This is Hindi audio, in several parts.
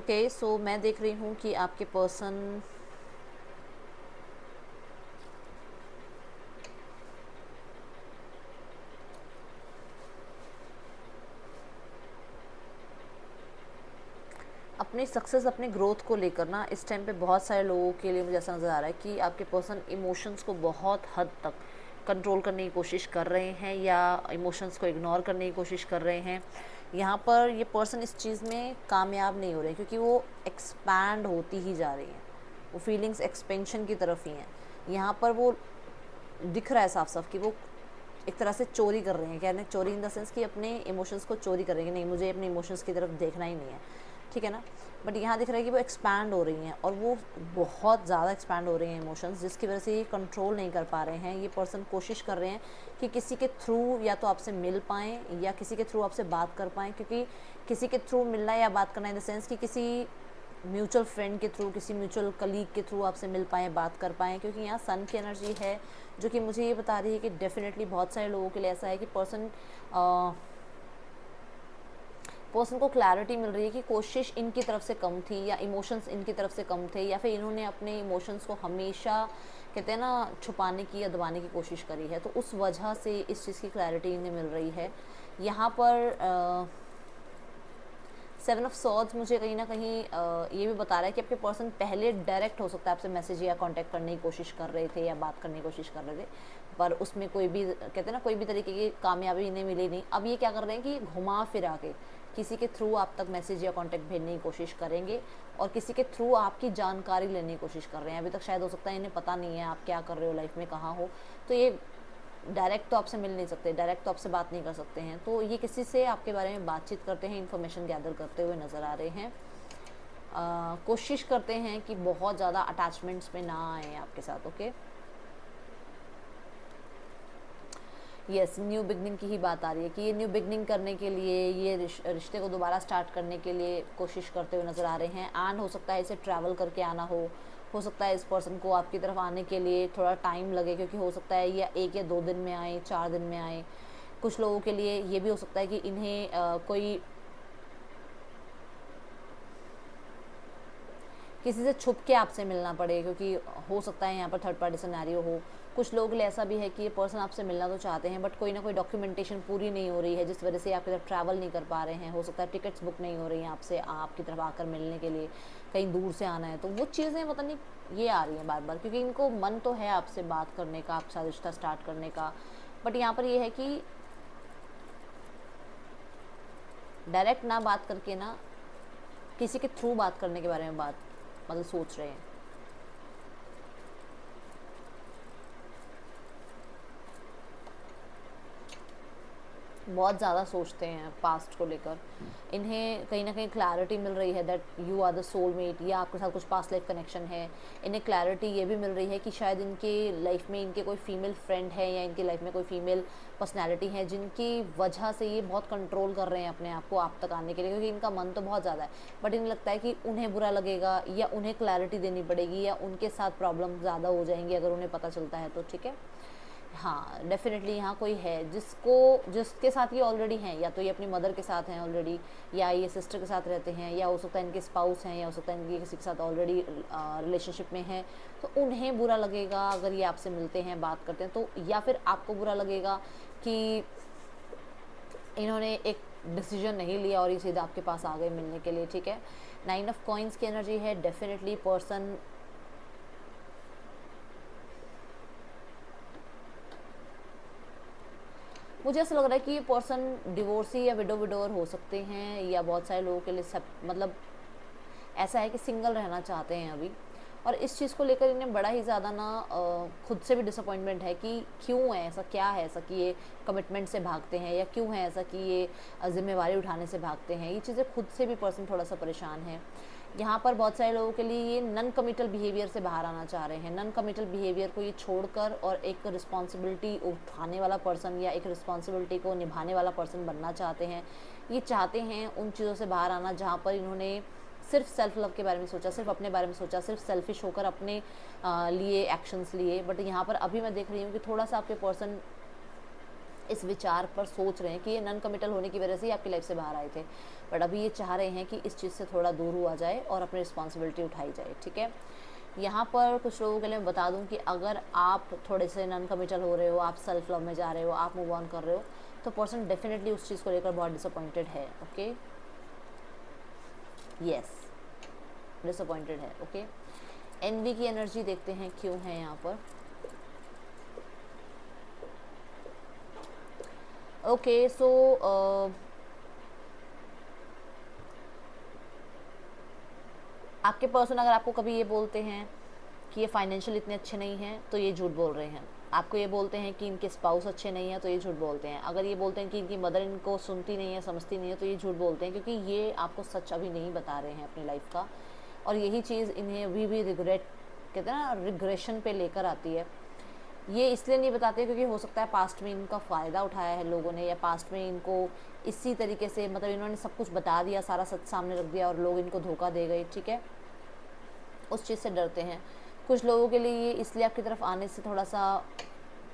ओके, सो मैं देख रही हूँ कि आपके पर्सन अपनी सक्सेस, अपने ग्रोथ को लेकर ना इस टाइम पे बहुत सारे लोगों के लिए मुझे ऐसा नज़र आ रहा है कि आपके पर्सन इमोशंस को बहुत हद तक कंट्रोल करने की कोशिश कर रहे हैं या इमोशंस को इग्नोर करने की कोशिश कर रहे हैं। यहाँ पर ये पर्सन इस चीज़ में कामयाब नहीं हो रहे क्योंकि वो एक्सपैंड होती ही जा रही हैं, वो फीलिंग्स एक्सपेंशन की तरफ ही हैं। यहाँ पर वो दिख रहा है साफ साफ कि वो एक तरह से चोरी कर रहे हैं। कहने चोरी इन द सेंस कि अपने इमोशंस को चोरी कर रहे हैं कि नहीं, मुझे अपने इमोशंस की तरफ देखना ही नहीं है, ठीक है ना। बट यहाँ दिख रहा है कि वो एक्सपैंड हो रही हैं और वो बहुत ज़्यादा एक्सपैंड हो रही हैं इमोशंस, जिसकी वजह से ये कंट्रोल नहीं कर पा रहे हैं। ये पर्सन कोशिश कर रहे हैं कि किसी के थ्रू या तो आपसे मिल पाएँ या किसी के थ्रू आपसे बात कर पाएँ, क्योंकि किसी के थ्रू मिलना या बात करना इन द सेंस कि किसी म्यूचुअल फ्रेंड के थ्रू, किसी म्यूचुअल कलीग के थ्रू आपसे मिल पाएँ, बात कर पाएँ, क्योंकि यहाँ सन की एनर्जी है जो कि मुझे ये बता रही है कि डेफिनेटली बहुत सारे लोगों के लिए ऐसा है कि पर्सन को क्लैरिटी मिल रही है कि कोशिश इनकी तरफ से कम थी या इमोशंस इनकी तरफ से कम थे, या फिर इन्होंने अपने इमोशंस को हमेशा कहते हैं ना छुपाने की या दबाने की कोशिश करी है, तो उस वजह से इस चीज़ की क्लैरिटी इन्हें मिल रही है। यहाँ पर 7 ऑफ सॉर्ड्स मुझे कहीं ना कहीं ये भी बता रहा है कि आपके पर्सन पहले डायरेक्ट हो सकता है आपसे मैसेज या कांटेक्ट करने की कोशिश कर रहे थे या बात करने की कोशिश कर रहे थे, पर उसमें कोई भी कहते हैं ना कोई भी तरीके की कामयाबी इन्हें मिली नहीं। अब ये क्या कर रहे हैं कि घुमा फिरा के किसी के थ्रू आप तक मैसेज या कांटेक्ट भेजने की कोशिश करेंगे और किसी के थ्रू आपकी जानकारी लेने की कोशिश कर रहे हैं। अभी तक शायद हो सकता है इन्हें पता नहीं है आप क्या कर रहे हो लाइफ में, कहाँ हो, तो ये डायरेक्ट तो आपसे मिल नहीं सकते, डायरेक्ट तो आपसे बात नहीं कर सकते हैं, तो ये किसी से आपके बारे में बातचीत करते हैं, इन्फॉर्मेशन गैदर करते हुए नज़र आ रहे हैं। कोशिश करते हैं कि बहुत ज़्यादा अटैचमेंट्स में ना आए आपके साथ। ओके, यस, न्यू बिगनिंग की ही बात आ रही है कि ये न्यू बिगनिंग करने के लिए, ये रिश्ते को दोबारा स्टार्ट करने के लिए कोशिश करते हुए नज़र आ रहे हैं। एंड हो सकता है इसे ट्रैवल करके आना हो सकता है इस पर्सन को आपकी तरफ आने के लिए थोड़ा टाइम लगे, क्योंकि हो सकता है या 1 या 2 दिन में आए, 4 दिन में आए। कुछ लोगों के लिए ये भी हो सकता है कि इन्हें कोई किसी से छुप के आपसे मिलना पड़े, क्योंकि हो सकता है यहाँ पर थर्ड पार्टी सिनेरियो हो। कुछ लोगों के लिए ऐसा भी है कि ये पर्सन आपसे मिलना तो चाहते हैं बट कोई ना कोई डॉक्यूमेंटेशन पूरी नहीं हो रही है, जिस वजह से आपकी तरफ ट्रैवल नहीं कर पा रहे हैं। हो सकता है टिकट्स बुक नहीं हो रही हैं आपसे आपकी तरफ आकर मिलने के लिए, कहीं दूर से आना है, तो वो चीज़ें पता नहीं ये आ रही हैं बार बार, क्योंकि इनको मन तो है आपसे बात करने का, आपसे रिश्ता स्टार्ट करने का, बट यहाँ पर ये है कि डायरेक्ट ना बात करके ना किसी के थ्रू बात करने के बारे में बात मतलब सोच रहे हैं। बहुत ज़्यादा सोचते हैं पास्ट को लेकर। इन्हें कहीं ना कहीं क्लैरिटी मिल रही है that you are the soulmate, या आपके साथ कुछ पास्ट लाइफ कनेक्शन है। इन्हें क्लैरिटी ये भी मिल रही है कि शायद इनके लाइफ में इनके कोई फीमेल फ्रेंड है या इनकी लाइफ में कोई फीमेल पर्सनैलिटी है जिनकी वजह से ये बहुत कंट्रोल कर रहे हैं अपने आप को आप तक आने के लिए, क्योंकि इनका मन तो बहुत ज़्यादा है बट इन्हें लगता है कि उन्हें बुरा लगेगा या उन्हें क्लैरिटी देनी पड़ेगी या उनके साथ प्रॉब्लम ज़्यादा हो जाएंगी अगर उन्हें पता चलता है तो। ठीक है, हाँ डेफिनेटली यहाँ कोई है जिसके साथ ये ऑलरेडी हैं, या तो ये अपनी मदर के साथ हैं ऑलरेडी, या ये सिस्टर के साथ रहते हैं, या हो सकता है इनके स्पाउस हैं, या हो सकता है इनके किसी के साथ ऑलरेडी रिलेशनशिप में हैं, तो उन्हें बुरा लगेगा अगर ये आपसे मिलते हैं बात करते हैं तो, या फिर आपको बुरा लगेगा कि इन्होंने एक डिसीजन नहीं लिया और ये सीधा आपके पास आ गए मिलने के लिए। ठीक है, 9 ऑफ कॉइंस की एनर्जी है। डेफिनेटली पर्सन मुझे ऐसा लग रहा है कि ये पर्सन डिवोर्सी या विडोवर हो सकते हैं, या बहुत सारे लोगों के लिए सब मतलब ऐसा है कि सिंगल रहना चाहते हैं अभी, और इस चीज़ को लेकर इन्हें बड़ा ही ज़्यादा ना खुद से भी डिसअपॉइंटमेंट है कि क्यों है ऐसा, क्या है ऐसा कि ये कमिटमेंट से भागते हैं, या क्यों है ऐसा कि ये जिम्मेवारी उठाने से भागते हैं। ये चीज़ें खुद से भी पर्सन थोड़ा सा परेशान है। यहाँ पर बहुत सारे लोगों के लिए ये नॉन कमिटल बिहेवियर से बाहर आना चाह रहे हैं। नॉन कमिटल बिहेवियर को ये छोड़कर और एक रिस्पॉन्सिबिलिटी उठाने वाला पर्सन या एक रिस्पॉन्सिबिलिटी को निभाने वाला पर्सन बनना चाहते हैं। ये चाहते हैं उन चीज़ों से बाहर आना जहाँ पर इन्होंने सिर्फ सेल्फ लव के बारे में सोचा, सिर्फ अपने बारे में सोचा, सिर्फ सेल्फिश होकर अपने लिए एक्शंस लिए। बट यहाँ पर अभी मैं देख रही हूँ कि थोड़ा सा आपके पर्सन इस विचार पर सोच रहे हैं कि ये नॉन कमिटल होने की वजह से ही आपकी लाइफ से बाहर आए थे, बट अभी ये चाह रहे हैं कि इस चीज़ से थोड़ा दूर हुआ जाए और अपनी रिस्पॉन्सिबिलिटी उठाई जाए, ठीक है। यहाँ पर कुछ लोगों के लिए मैं बता दूँ कि अगर आप थोड़े से नॉन कमिटल हो रहे हो, आप सेल्फ लव में जा रहे हो, आप मूव ऑन कर रहे हो, तो पर्सन डेफिनेटली उस चीज़ को लेकर बहुत डिसअपॉइंटेड है, ओके, यस, डिसअपॉइंटेड है, ओके। एनवी की एनर्जी देखते हैं क्यों है यहाँ पर। ओके, सो आपके पर्सन अगर आपको कभी ये बोलते हैं कि ये फाइनेंशियल इतने अच्छे नहीं हैं, तो ये झूठ बोल रहे हैं। आपको ये बोलते हैं कि इनके स्पाउस अच्छे नहीं हैं, तो ये झूठ बोलते हैं। अगर ये बोलते हैं कि इनकी मदर इनको सुनती नहीं है, समझती नहीं है, तो ये झूठ बोलते हैं, क्योंकि ये आपको सच अभी नहीं बता रहे हैं अपनी लाइफ का, और यही चीज़ इन्हें अभी भी रिग्रेट, कहते हैं ना, रिग्रेशन पे लेकर आती है। ये इसलिए नहीं बताते क्योंकि हो सकता है पास्ट में इनका फ़ायदा उठाया है लोगों ने, या पास्ट में इनको इसी तरीके से, मतलब इन्होंने सब कुछ बता दिया, सारा सच सामने रख दिया और लोग इनको धोखा दे गए, ठीक है, उस चीज़ से डरते हैं। कुछ लोगों के लिए ये इसलिए आपकी तरफ आने से थोड़ा सा,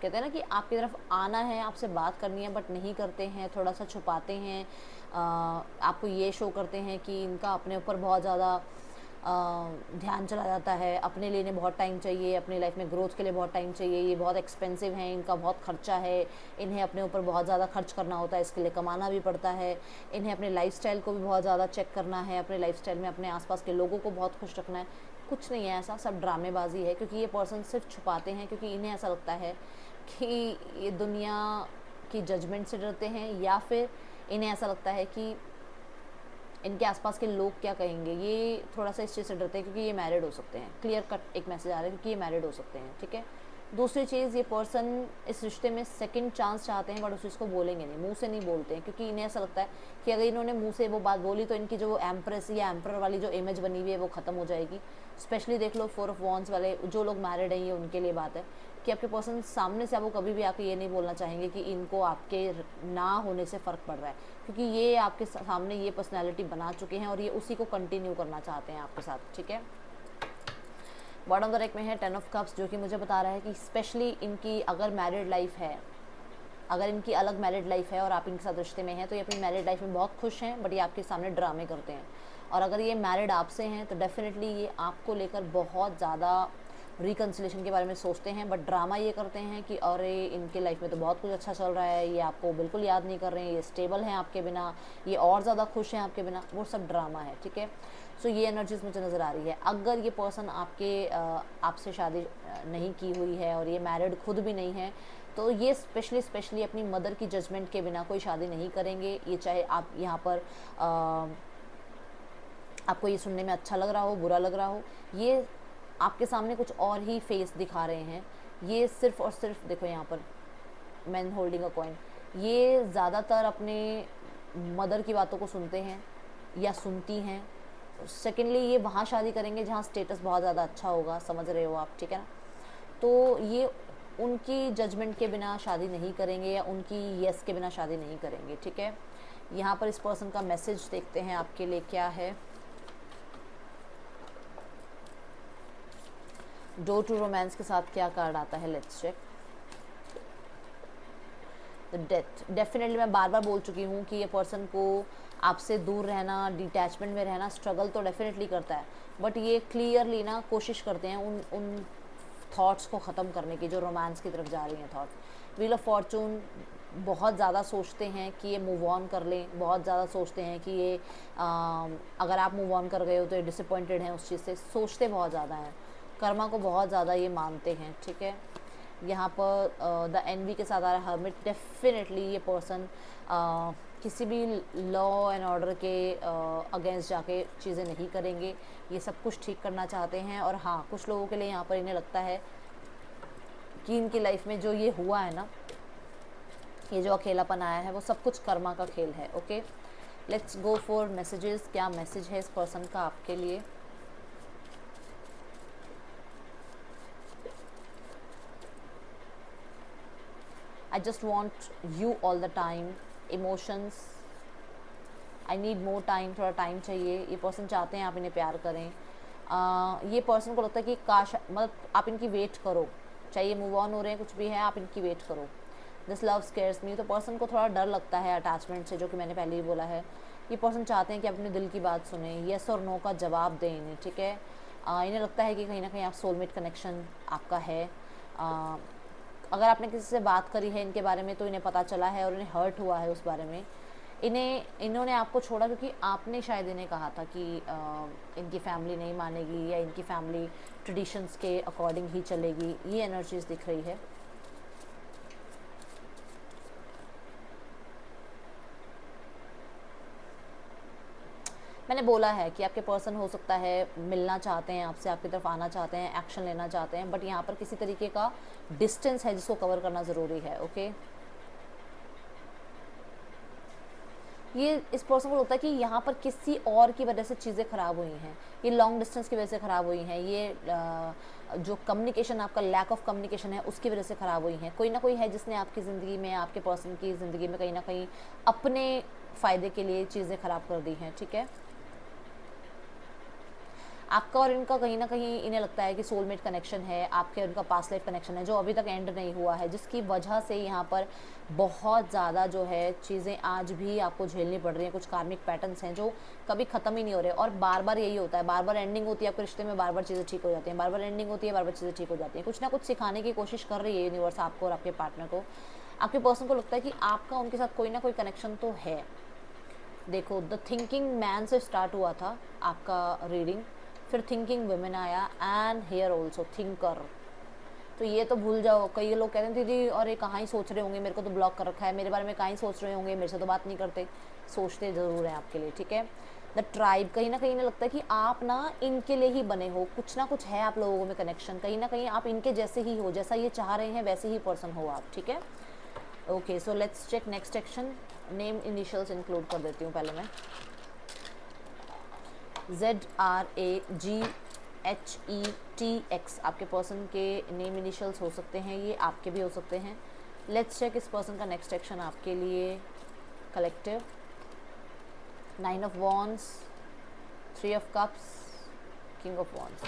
कहते हैं ना कि आपकी तरफ आना है, आपसे बात करनी है, बट नहीं करते हैं, थोड़ा सा छुपाते हैं, आपको ये शो करते हैं कि इनका अपने ऊपर बहुत ज़्यादा ध्यान चला जाता है, अपने लिए बहुत टाइम चाहिए, अपनी लाइफ में ग्रोथ के लिए बहुत टाइम चाहिए, ये बहुत एक्सपेंसिव है, इनका बहुत खर्चा है, इन्हें अपने ऊपर बहुत ज़्यादा खर्च करना होता है, इसके लिए कमाना भी पड़ता है, इन्हें अपने लाइफस्टाइल को भी बहुत ज़्यादा चेक करना है, अपने लाइफस्टाइल में अपने आसपास के लोगों को बहुत खुश रखना है। कुछ नहीं है ऐसा, सब ड्रामेबाजी है, क्योंकि ये पर्सन सिर्फ छुपाते हैं क्योंकि इन्हें ऐसा लगता है कि ये दुनिया की जजमेंट से डरते हैं, या फिर इन्हें ऐसा लगता है कि इनके आसपास के लोग क्या कहेंगे। ये थोड़ा सा इस चीज़ से डरते हैं क्योंकि ये मैरिड हो सकते हैं, क्लियर कट एक मैसेज आ रहा है क्योंकि ये मैरिड हो सकते हैं, ठीक है। दूसरी चीज़, ये पर्सन इस रिश्ते में सेकंड चांस चाहते हैं, बट उस चीज़ को बोलेंगे नहीं, मुंह से नहीं बोलते हैं, क्योंकि इन्हें ऐसा लगता है कि अगर इन्होंने मुंह से वो बात बोली तो इनकी जो एम्प्रेस या एम्पर वाली जो इमेज बनी हुई है वो ख़त्म हो जाएगी। स्पेशली देख लो 4 ऑफ वॉन्ड्स वाले जो लोग मैरिड हैं, ये उनके लिए बात है कि आपके पर्सन सामने से आपको कभी भी आके ये नहीं बोलना चाहेंगे कि इनको आपके ना होने से फ़र्क पड़ रहा है, क्योंकि ये आपके सामने ये पर्सनैलिटी बना चुके हैं और ये उसी को कंटिन्यू करना चाहते हैं आपके साथ, ठीक है। बॉटम ऑफ द डेक में है 10 ऑफ कप्स, जो कि मुझे बता रहा है कि स्पेशली इनकी अगर मैरिड लाइफ है, अगर इनकी अलग मैरिड लाइफ है और आप इनके साथ रिश्ते में हैं, तो ये अपनी मैरिड लाइफ में बहुत खुश हैं, बट ये आपके सामने ड्रामे करते हैं। और अगर ये मैरिड आपसे हैं तो डेफिनेटली ये आपको लेकर बहुत ज़्यादा रिकन्सिलेशन के बारे में सोचते हैं, बट ड्रामा ये करते हैं कि अरे इनके लाइफ में तो बहुत कुछ अच्छा चल रहा है, ये आपको बिल्कुल याद नहीं कर रहे हैं, ये स्टेबल हैं आपके बिना, ये और ज़्यादा खुश हैं आपके बिना, वो सब ड्रामा है, ठीक है। सो ये एनर्जीज मुझे नज़र आ रही है। अगर ये पर्सन आपसे शादी नहीं की हुई है और ये मैरिड खुद भी नहीं है, तो ये स्पेशली अपनी मदर की जजमेंट के बिना कोई शादी नहीं करेंगे। ये चाहे आप यहाँ पर आपको ये सुनने में अच्छा लग रहा हो, बुरा लग रहा हो, ये आपके सामने कुछ और ही फेस दिखा रहे हैं। ये सिर्फ और सिर्फ देखो यहाँ पर मैन होल्डिंग अ कॉइन, ये ज़्यादातर अपने मदर की बातों को सुनते हैं या सुनती हैं। सेकेंडली ये वहाँ शादी करेंगे जहाँ स्टेटस बहुत ज़्यादा अच्छा होगा, समझ रहे हो आप, ठीक है ना। तो ये उनकी जजमेंट के बिना शादी नहीं करेंगे या उनकी येस के बिना शादी नहीं करेंगे, ठीक है। यहाँ पर इस पर्सन का मैसेज देखते हैं आपके लिए क्या है। डोर टू रोमांस के साथ क्या कार्ड आता है, let's check. The death, definitely मैं बार बार बोल चुकी हूँ कि ये पर्सन को आपसे दूर रहना, डिटैचमेंट में रहना, स्ट्रगल तो डेफिनेटली करता है, बट ये क्लियरली ना कोशिश करते हैं उन थॉट्स को ख़त्म करने की जो रोमांस की तरफ जा रही हैं थॉट्स। व्हील ऑफ फॉर्चून, बहुत ज़्यादा सोचते हैं कि ये मूव ऑन कर लें, बहुत ज़्यादा सोचते हैं कि ये अगर आप मूव ऑन कर गए हो तो ये डिसअपॉइंटेड हैं उस चीज़ से, सोचते बहुत ज़्यादा हैं, कर्मा को बहुत ज़्यादा ये मानते हैं, ठीक है। यहाँ पर द एनवी के साथ आ रहा है हर्मिट। डेफिनेटली ये पर्सन किसी भी लॉ एंड ऑर्डर के अगेंस्ट जाके चीज़ें नहीं करेंगे, ये सब कुछ ठीक करना चाहते हैं। और हाँ, कुछ लोगों के लिए यहाँ पर इन्हें लगता है कि इनकी लाइफ में जो ये हुआ है ना, ये जो अकेलापन आया है, वो सब कुछ कर्मा का खेल है, okay. Let's go for messages. क्या मैसेज है इस पर्सन का आपके लिए? I just want you all the time, emotions, I need more time, थोड़ा टाइम चाहिए। ये पर्सन चाहते हैं आप इन्हें प्यार करें। ये पर्सन को लगता है कि काश, मतलब आप इनकी वेट करो, चाहे ये मूव ऑन हो रहे हैं, कुछ भी है, आप इनकी वेट करो। दिस लव स्केयर्स मी, तो पर्सन को थोड़ा डर लगता है अटैचमेंट से, जो कि मैंने पहले ही बोला है। ये पर्सन चाहते हैं कि अपने दिल की बात सुने, येस और नो का जवाब दें इन्हें, ठीक है। इन्हें लगता है कि कहीं ना कहीं आप सोलमेट कनेक्शन आपका है। अगर आपने किसी से बात करी है इनके बारे में तो इन्हें पता चला है और इन्हें हर्ट हुआ है उस बारे में। इन्होंने आपको छोड़ा क्योंकि आपने शायद इन्हें कहा था कि इनकी फैमिली नहीं मानेगी या इनकी फैमिली ट्रेडिशंस के अकॉर्डिंग ही चलेगी, ये एनर्जीज दिख रही है। मैंने बोला है कि आपके पर्सन हो सकता है मिलना चाहते हैं आपसे, आपकी तरफ आना चाहते हैं, एक्शन लेना चाहते हैं, बट यहाँ पर किसी तरीके का डिस्टेंस है जिसको कवर करना ज़रूरी है। ओके, ये इस पर्सन को लगता है कि यहाँ पर किसी और की वजह से चीज़ें ख़राब हुई हैं, ये लॉन्ग डिस्टेंस की वजह से ख़राब हुई हैं, ये जो कम्युनिकेशन आपका लैक ऑफ कम्युनिकेशन है उसकी वजह से ख़राब हुई हैं। कोई ना कोई है जिसने आपकी ज़िंदगी में, आपके पर्सन की ज़िंदगी में कहीं ना कहीं अपने फ़ायदे के लिए चीज़ें ख़राब कर दी हैं, ठीक है। आपका और इनका कहीं ना कहीं इन्हें लगता है कि सोलमेट कनेक्शन है, आपके और इनका पास्ट लाइफ कनेक्शन है जो अभी तक एंड नहीं हुआ है, जिसकी वजह से यहाँ पर बहुत ज़्यादा जो है चीज़ें आज भी आपको झेलनी पड़ रही हैं। कुछ कार्मिक पैटर्न्स हैं जो कभी ख़त्म ही नहीं हो रहे और बार बार यही होता है, बार बार एंडिंग होती है आपके रिश्ते में, बार बार चीज़ें ठीक हो जाती हैं, बार बार एंडिंग होती है, बार बार चीज़ें ठीक हो जाती हैं। कुछ ना कुछ सिखाने की कोशिश कर रही है यूनिवर्स आपको और आपके पार्टनर को। आपके पर्सन को लगता है कि आपका उनके साथ कोई ना कोई कनेक्शन तो है। देखो, द थिंकिंग मैन से स्टार्ट हुआ था आपका रीडिंग, फिर थिंकिंग वुमेन आया एंड हेयर ऑल्सो थिंकर। तो ये तो भूल जाओ। कई लोग कहते हैं दीदी और ये कहाँ ही सोच रहे होंगे, मेरे को तो ब्लॉक कर रखा है, मेरे बारे में कहाँ ही सोच रहे होंगे, मेरे से तो बात नहीं करते। सोचते ज़रूर हैं आपके लिए, ठीक है। द ट्राइब, कहीं ना कहीं इन्हें लगता है कि आप ना इनके लिए ही बने हो, कुछ ना कुछ है आप लोगों में कनेक्शन, कहीं ना कहीं आप इनके जैसे ही हो, जैसा ये चाह रहे हैं वैसे ही पर्सन हो आप, ठीक है। Okay, so let's check next action. Name initials include कर देती हूँ पहले मैं। ZRAGHETX आपके पर्सन के नेम इनिशियल्स हो सकते हैं, ये आपके भी हो सकते हैं। लेट्स चेक इस पर्सन का नेक्स्ट एक्शन आपके लिए। Collective, 9 of wands, 3 of cups, king of wands.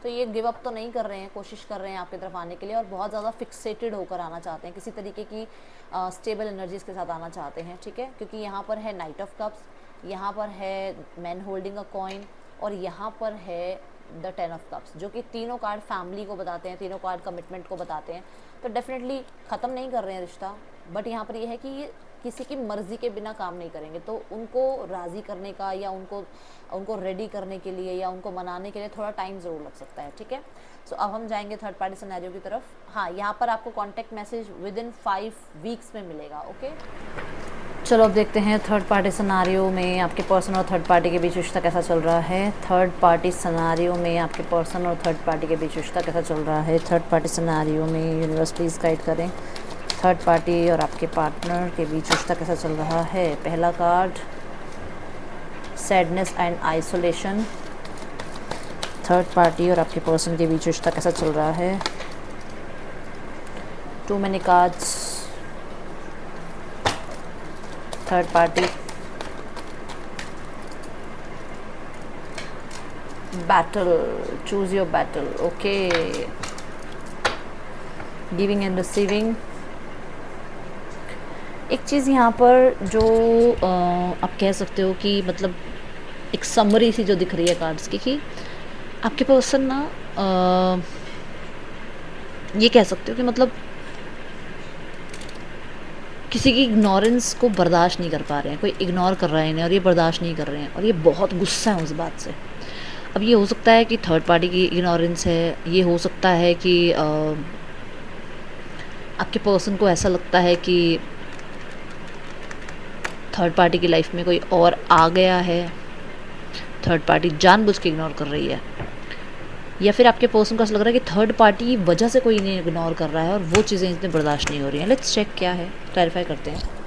तो ये गिव अप तो नहीं कर रहे हैं, कोशिश कर रहे हैं आपकी तरफ आने के लिए और बहुत ज़्यादा फिक्सेटेड होकर आना चाहते हैं, किसी तरीके की स्टेबल एनर्जीज़ के साथ आना चाहते हैं, ठीक है। क्योंकि यहाँ पर है नाइट ऑफ कप्स, यहाँ पर है मैन होल्डिंग अ कॉइन और यहाँ पर है द 10 ऑफ कप्स, जो कि तीनों कार्ड फैमिली को बताते हैं, तीनों कार्ड कमिटमेंट को बताते हैं। तो डेफिनेटली ख़त्म नहीं कर रहे हैं रिश्ता, बट यहाँ पर ये है कि ये किसी की मर्ज़ी के बिना काम नहीं करेंगे। तो उनको राज़ी करने का या उनको रेडी करने के लिए या उनको मनाने के लिए थोड़ा टाइम ज़रूर लग सकता है, ठीक है। सो अब हम जाएंगे थर्ड पार्टी सिनेरियो की तरफ। हाँ, यहाँ पर आपको contact message with in 5 weeks में मिलेगा। ओके, चलो अब देखते हैं थर्ड पार्टी सिनेरियो में आपके पर्सन और थर्ड पार्टी के बीच रिश्ता कैसा चल रहा है। थर्ड पार्टी सिनेरियो में आपके पर्सन और थर्ड पार्टी के बीच रिश्ता कैसा चल रहा है। थर्ड पार्टी सिनेरियो में यूनिवर्स प्लीज़ गाइड करें, थर्ड पार्टी और आपके पार्टनर के बीच रिश्ता कैसा चल रहा है। पहला card, sadness and isolation. Third party और आपके पर्सन के बीच रिश्ता कैसा चल रहा है। Too many cards, third party, battle, choose your battle. Okay, giving and receiving. एक चीज़ यहाँ पर जो आप कह सकते हो कि मतलब एक समरी सी जो दिख रही है कार्ड्स की, कि आपके पर्सन ना ये कह सकते हो कि मतलब किसी की इग्नोरेंस को बर्दाश्त नहीं कर पा रहे हैं, कोई इग्नोर कर रहा है इन्हें और ये बर्दाश्त नहीं कर रहे हैं और ये बहुत गुस्सा है उस बात से। अब ये हो सकता है कि थर्ड पार्टी की इग्नोरेंस है, ये हो सकता है कि आपके पर्सन को ऐसा लगता है कि थर्ड पार्टी की लाइफ में कोई और आ गया है, थर्ड पार्टी जानबूझ के इग्नोर कर रही है, या फिर आपके पर्सन को ऐसा लग रहा है कि थर्ड पार्टी की वजह से कोई इन्हें इग्नोर कर रहा है और वो चीज़ें इतनी बर्दाश्त नहीं हो रही हैं। लेट्स चेक क्या है, क्लैरिफाई करते हैं।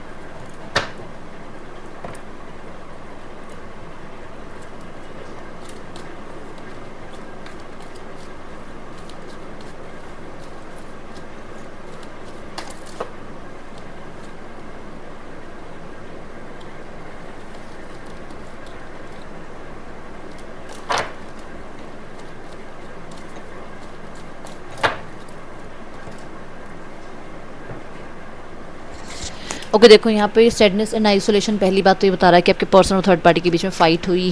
ओके देखो यहाँ पे सैडनेस एंड आइसोलेशन, पहली बात तो ये बता रहा है कि आपके पर्सन और थर्ड पार्टी के बीच में फाइट हुई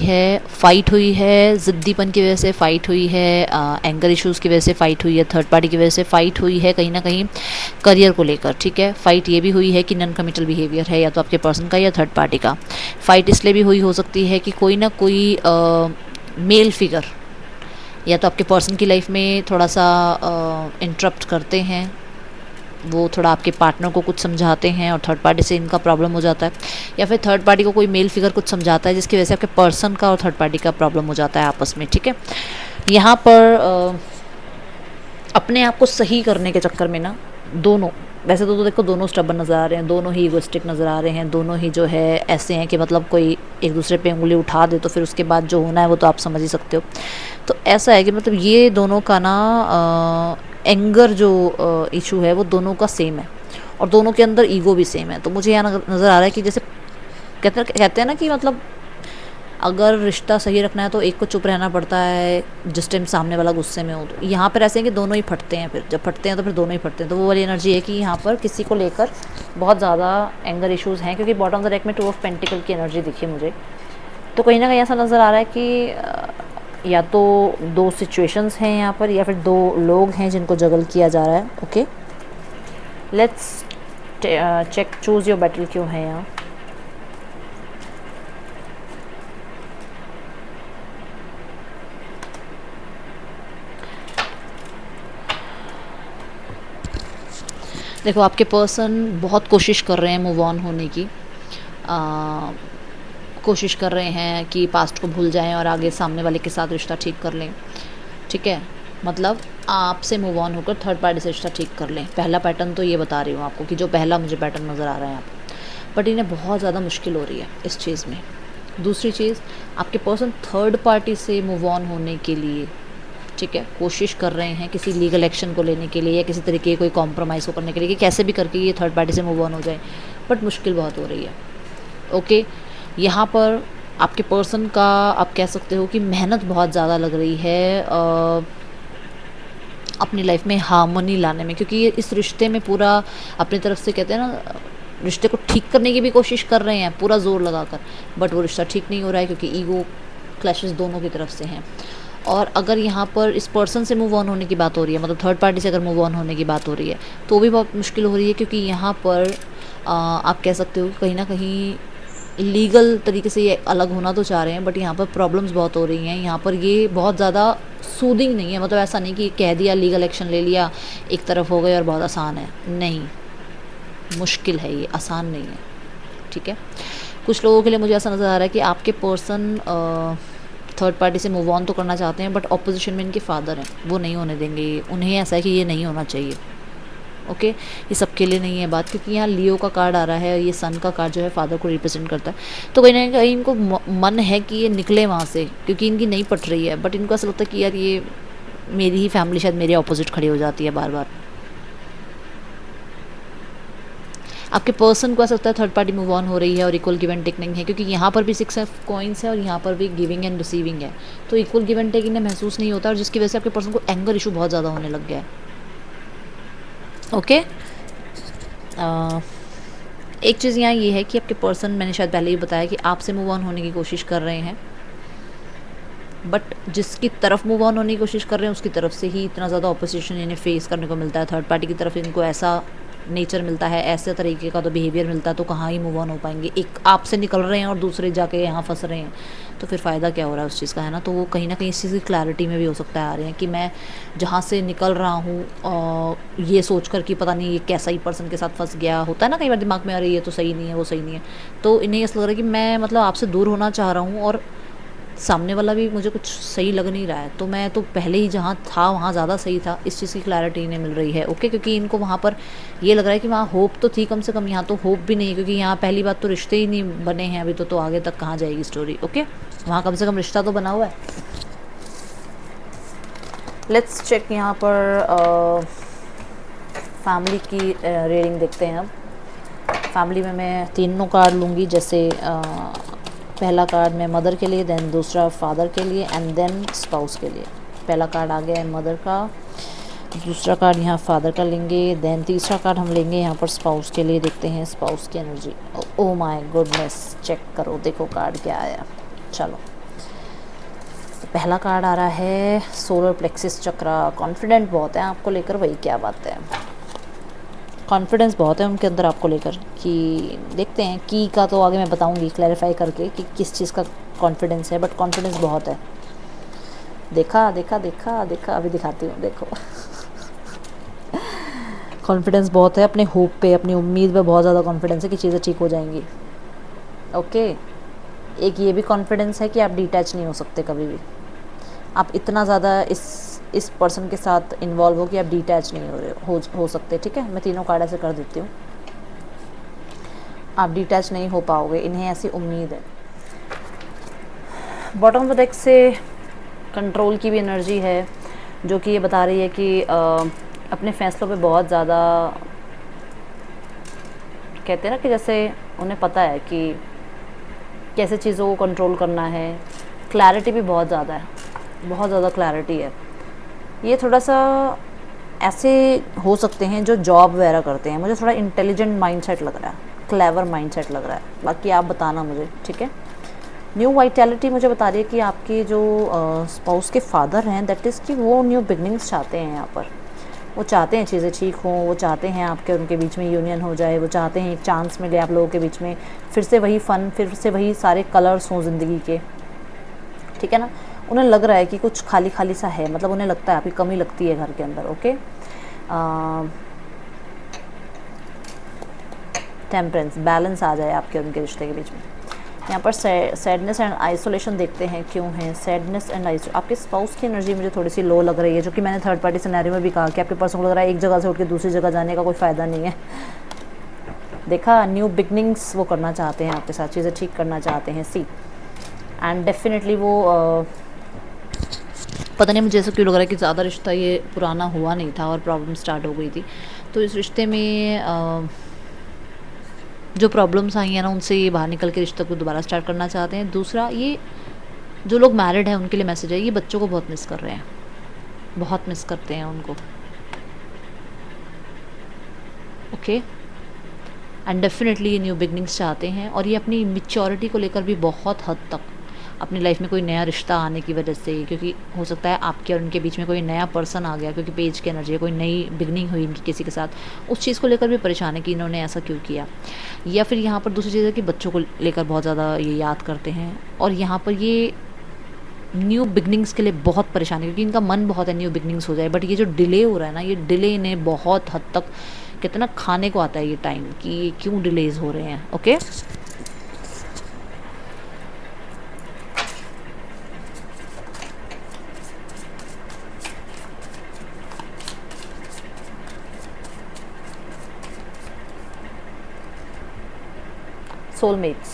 है, ज़िद्दीपन की वजह से फाइट हुई है, एंगर इश्यूज़ की वजह से फाइट हुई है, थर्ड पार्टी की वजह से फाइट हुई है, कहीं ना कहीं करियर को लेकर, ठीक है। फाइट ये भी हुई है कि नॉन कमिटल बिहेवियर है या तो आपके पर्सन का या थर्ड पार्टी का। फाइट इसलिए भी हुई हो सकती है कि कोई ना कोई मेल फिगर या तो आपके पर्सन की लाइफ में थोड़ा सा इंटरप्ट करते हैं, वो थोड़ा आपके पार्टनर को कुछ समझाते हैं और थर्ड पार्टी से इनका प्रॉब्लम हो जाता है, या फिर थर्ड पार्टी को कोई मेल फिगर कुछ समझाता है जिसकी वजह से आपके पर्सन का और थर्ड पार्टी का प्रॉब्लम हो जाता है आपस में, ठीक है। यहाँ पर अपने आप को सही करने के चक्कर में ना दोनों, वैसे तो देखो दोनों स्टबर्न नज़र आ रहे हैं, दोनों ही ईगोइस्टिक नज़र आ रहे हैं, दोनों ही जो है ऐसे हैं कि मतलब कोई एक दूसरे पे उंगली उठा दे तो फिर उसके बाद जो होना है वो तो आप समझ ही सकते हो। तो ऐसा है कि मतलब ये दोनों का ना एंगर जो इशू है वो दोनों का सेम है और दोनों के अंदर ईगो भी सेम है। तो मुझे यहाँ नज़र आ रहा है कि जैसे कहते हैं ना कि मतलब अगर रिश्ता सही रखना है तो एक को चुप रहना पड़ता है जिस टाइम सामने वाला गुस्से में हो। तो यहाँ पर ऐसे है कि दोनों ही फटते हैं, फिर जब फटते हैं तो फिर दोनों ही फटते हैं। तो वो वाली एनर्जी है कि यहाँ पर किसी को लेकर बहुत ज़्यादा एंगर इश्यूज़ हैं, क्योंकि बॉटम ऑफ द डेक में 2 ऑफ पेंटिकल की एनर्जी दिखी मुझे। तो कहीं ना कहीं ऐसा नज़र आ रहा है कि या तो 2 सिचुएशंस हैं यहाँ पर या फिर 2 लोग हैं जिनको जगल किया जा रहा है। Okay, let's check choose your battle क्यों है यहाँ। देखो आपके पर्सन बहुत कोशिश कर रहे हैं मूव ऑन होने की, कोशिश कर रहे हैं कि पास्ट को भूल जाएं और आगे सामने वाले के साथ रिश्ता ठीक कर लें, ठीक है। मतलब आपसे मूव ऑन होकर थर्ड पार्टी से रिश्ता ठीक कर लें। पहला पैटर्न तो ये बता रही हूँ आपको कि जो पहला मुझे पैटर्न नज़र आ रहा है यहाँ पर, बट इन्हें बहुत ज़्यादा मुश्किल हो रही है इस चीज़ में। दूसरी चीज़, आपके पर्सन थर्ड पार्टी से मूव ऑन होने के लिए, ठीक है, कोशिश कर रहे हैं किसी लीगल एक्शन को लेने के लिए या किसी तरीके कोई कॉम्प्रोमाइज़ को करने के लिए कि कैसे भी करके ये थर्ड पार्टी से मूव ऑन हो जाए, बट मुश्किल बहुत हो रही है। ओके, यहाँ पर आपके पर्सन का आप कह सकते हो कि मेहनत बहुत ज़्यादा लग रही है अपनी लाइफ में हार्मनी लाने में, क्योंकि ये इस रिश्ते में पूरा अपनी तरफ से कहते हैं ना रिश्ते को ठीक करने की भी कोशिश कर रहे हैं पूरा ज़ोर लगाकर, बट वो रिश्ता ठीक नहीं हो रहा है क्योंकि ईगो क्लैशेस दोनों की तरफ से हैं। और अगर यहाँ पर इस पर्सन से मूव ऑन होने की बात हो रही है, मतलब थर्ड पार्टी से अगर मूव ऑन होने की बात हो रही है, तो भी बहुत मुश्किल हो रही है, क्योंकि यहाँ पर आप कह सकते हो कहीं ना कहीं लीगल तरीके से ये अलग होना तो चाह रहे हैं, बट यहाँ पर प्रॉब्लम्स बहुत हो रही हैं। यहाँ पर ये बहुत ज़्यादा सूदिंग नहीं है, मतलब ऐसा नहीं कि कह दिया लीगल एक्शन ले लिया एक तरफ हो गए और बहुत आसान है, नहीं, मुश्किल है, ये आसान नहीं है, ठीक है। कुछ लोगों के लिए मुझे ऐसा नज़र आ रहा है कि आपके पर्सन थर्ड पार्टी से मूव ऑन तो करना चाहते हैं, बट ऑपोजिशन में इनके फादर हैं, वो नहीं होने देंगे, उन्हें ऐसा है कि ये नहीं होना चाहिए। ओके, ये सबके लिए नहीं है बात, क्योंकि यहाँ लियो का कार्ड आ रहा है, ये सन का कार्ड जो है फादर को रिप्रेजेंट करता है। तो कहीं ना कहीं इनको मन है कि ये निकले वहाँ से, क्योंकि इनकी नहीं पट रही है, बट इनको ऐसा लगता है कि यार ये मेरी ही फैमिली शायद मेरे ऑपोजिट खड़ी हो जाती है बार बार। आपके पर्सन को ऐसा लगता है थर्ड पार्टी मूव ऑन हो रही है और इक्वल गिव एंड टेक नहीं है, क्योंकि यहाँ पर भी 6 ऑफ कॉइंस है और यहाँ पर भी गिविंग एंड रिसीविंग है, तो इक्वल गिव एंड टेक इन्हें महसूस नहीं होता, और जिसकी वजह से आपके पर्सन को एंगर इशू बहुत ज़्यादा होने लग गया है। ओके, एक चीज़ यहाँ ये है कि आपके पर्सन, मैंने शायद पहले ही बताया कि आपसे मूव ऑन होने की कोशिश कर रहे हैं, बट जिसकी तरफ मूव ऑन होने की कोशिश कर रहे हैं उसकी तरफ से ही इतना ज़्यादा ऑपोजिशन इन्हें फेस करने को मिलता है। थर्ड पार्टी की तरफ इनको ऐसा नेचर मिलता है, ऐसे तरीके का तो बिहेवियर मिलता है, तो कहाँ ही मूव ऑन हो पाएंगे। एक आपसे निकल रहे हैं और दूसरे जाके यहाँ फंस रहे हैं, तो फिर फ़ायदा क्या हो रहा है उस चीज़ का, है ना। तो वो कहीं ना कहीं इस चीज़ की क्लैरिटी में भी हो सकता है आ रहे हैं कि मैं जहाँ से निकल रहा हूँ ये सोच कर कि पता नहीं ये कैसा ही पर्सन के साथ फंस गया, होता है ना कई बार दिमाग में, आ रही है तो सही नहीं है, वो सही नहीं है, तो इन्हें ऐसा लग रहा है कि मैं मतलब आपसे दूर होना चाह रहा हूँ और सामने वाला भी मुझे कुछ सही लग नहीं रहा है, तो मैं तो पहले ही जहाँ था वहाँ ज़्यादा सही था, इस चीज़ की क्लैरिटी इन्हें मिल रही है। ओके, क्योंकि इनको वहाँ पर ये लग रहा है कि वहाँ होप तो थी कम से कम, यहाँ तो होप भी नहीं है, क्योंकि यहाँ पहली बात तो रिश्ते ही नहीं बने हैं अभी तो आगे तक कहाँ जाएगी स्टोरी। ओके, वहाँ कम से कम रिश्ता तो बना हुआ है। लेट्स चेक यहाँ पर फैमिली की रीडिंग देखते हैं। अब फैमिली में मैं तीनों कार्ड लूँगी, जैसे पहला कार्ड मैं मदर के लिए, देन दूसरा फादर के लिए, एंड देन स्पाउस के लिए। पहला कार्ड आ गया है मदर का, दूसरा कार्ड यहाँ फादर का लेंगे, देन तीसरा कार्ड हम लेंगे यहाँ पर स्पाउस के लिए। देखते हैं स्पाउस की energy. Oh my goodness, check करो, देखो कार्ड क्या आया। चलो, तो पहला कार्ड आ रहा है सोलर प्लेक्सिस चक्रा। कॉन्फिडेंट बहुत है आपको लेकर, वही क्या बात है, कॉन्फिडेंस बहुत है उनके अंदर आपको लेकर। कि देखते हैं की का तो आगे मैं बताऊंगी क्लैरिफाई करके कि किस चीज़ का कॉन्फिडेंस है, बट कॉन्फिडेंस बहुत है। देखा देखा देखा देखा, अभी दिखाती हूँ, देखो कॉन्फिडेंस बहुत है, अपने होप पे, अपनी उम्मीद पे बहुत ज़्यादा कॉन्फिडेंस है कि चीज़ें ठीक हो जाएंगी। ओके, एक ये भी कॉन्फिडेंस है कि आप डिटैच नहीं हो सकते कभी भी। आप इतना ज़्यादा इस पर्सन के साथ इन्वॉल्व हो कि आप डिटैच नहीं हो रहे हो सकते। ठीक है, मैं तीनों कार्ड ऐसे कर देती हूँ, आप डिटैच नहीं हो पाओगे, इन्हें ऐसी उम्मीद है। बॉटम ऑफ द डेक से कंट्रोल की भी एनर्जी है, जो कि ये बता रही है कि अपने फैसलों पे बहुत ज़्यादा, कहते हैं ना कि जैसे उन्हें पता है कि कैसे चीज़ों को कंट्रोल करना है। क्लैरिटी भी बहुत ज़्यादा है, बहुत ज़्यादा क्लैरिटी है। ये थोड़ा सा ऐसे हो सकते हैं जो जॉब वगैरह करते हैं। मुझे थोड़ा इंटेलिजेंट माइंडसेट लग रहा है, क्लेवर माइंडसेट लग रहा है, बाकी आप बताना मुझे। ठीक है, न्यू वाइटैलिटी मुझे बता रही है कि आपके जो स्पाउस के फादर हैं, दैट इज़ कि वो न्यू बिगनिंग्स चाहते हैं यहाँ पर। वो चाहते हैं चीज़ें ठीक हों, वो चाहते हैं आपके उनके बीच में यूनियन हो जाए, वो चाहते हैं एक चांस मिले आप लोगों के बीच में, फिर से वही फ़न, फिर से वही सारे कलर्स हों ज़िंदगी के। ठीक है ना, उन्हें लग रहा है कि कुछ खाली खाली सा है, मतलब उन्हें लगता है आपकी कमी लगती है घर के अंदर। ओके, टेम्परेंस, बैलेंस आ जाए आपके उनके रिश्ते के बीच में। यहाँ पर सैडनेस एंड आइसोलेशन देखते हैं क्यों है सैडनेस एंड आइसोलेशन। आपके स्पाउस की एनर्जी मुझे थोड़ी सी लो लग रही है, जो कि मैंने थर्ड पार्टी सिनेरियो में भी कहा कि आपके पर्सन को लग रहा है एक जगह से उठ के दूसरी जगह जाने का कोई फ़ायदा नहीं है। देखा, न्यू बिगनिंग्स वो करना चाहते हैं आपके साथ, चीज़ें ठीक करना चाहते हैं। सी एंड डेफिनेटली वो पता नहीं मुझे ऐसा क्यों लग रहा है कि ज़्यादा रिश्ता ये पुराना हुआ नहीं था और प्रॉब्लम स्टार्ट हो गई थी, तो इस रिश्ते में जो प्रॉब्लम्स आई हैं ना, उनसे ये बाहर निकल के रिश्ते को दोबारा स्टार्ट करना चाहते हैं। दूसरा, ये जो लोग मैरिड हैं उनके लिए मैसेज है, ये बच्चों को बहुत मिस कर रहे हैं, बहुत मिस करते हैं उनको। ओके, एंड डेफिनेटली ये न्यू बिगनिंग्स चाहते हैं, और ये अपनी मिच्योरिटी को लेकर भी बहुत हद तक अपनी लाइफ में कोई नया रिश्ता आने की वजह से, क्योंकि हो सकता है आपके और उनके बीच में कोई नया पर्सन आ गया, क्योंकि पेज की एनर्जी है, कोई नई बिगनिंग हुई इनकी किसी के साथ, उस चीज़ को लेकर भी परेशान है कि इन्होंने ऐसा क्यों किया। या फिर यहाँ पर दूसरी चीज़ है कि बच्चों को लेकर बहुत ज़्यादा ये याद करते हैं, और यहाँ पर ये न्यू बिगनिंग्स के लिए बहुत परेशान है, क्योंकि इनका मन बहुत है न्यू बिगनिंग्स हो जाए, बट ये जो डिले हो रहा है ना, ये डिले इन्हें बहुत हद तक कितना खाने को आता है ये टाइम, कि ये क्यों डिलेज हो रहे हैं। Okay, soulmates,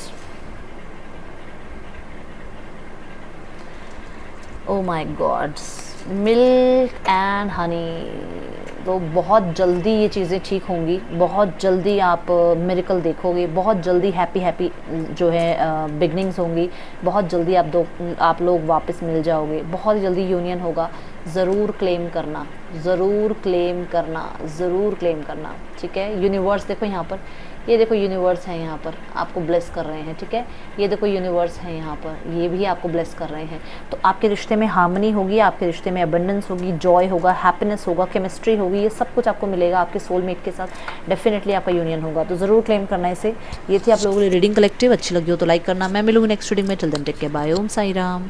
oh my God, milk and honey. तो बहुत जल्दी ये चीज़ें ठीक होंगी, बहुत जल्दी आप मिरेकल देखोगे, बहुत जल्दी हैप्पी हैप्पी जो है बिगनिंग्स होंगी, बहुत जल्दी आप लोग वापस मिल जाओगे, बहुत जल्दी यूनियन होगा। ज़रूर क्लेम करना, ज़रूर क्लेम करना, ज़रूर क्लेम करना। ठीक है, यूनिवर्स देखो यहाँ पर, ये देखो यूनिवर्स है यहाँ पर, आपको ब्लेस कर रहे हैं। ठीक है, ये देखो यूनिवर्स है यहाँ पर, ये भी आपको ब्लेस कर रहे हैं। तो आपके रिश्ते में हार्मनी होगी, आपके रिश्ते में अबंडेंस होगी, जॉय होगा, हैप्पीनेस होगा, केमिस्ट्री होगी, ये सब कुछ आपको मिलेगा आपके सोलमेट के साथ। डेफिनेटली आपका यूनियन होगा, तो ज़रूर क्लेम करना इसे। ये थी आप लोगों की रीडिंग कलेक्टिव, अच्छी लगी हो तो लाइक करना। मैं मिलूँगी नेक्स्ट रीडिंग में, till then take care, bye, Om Sai Ram.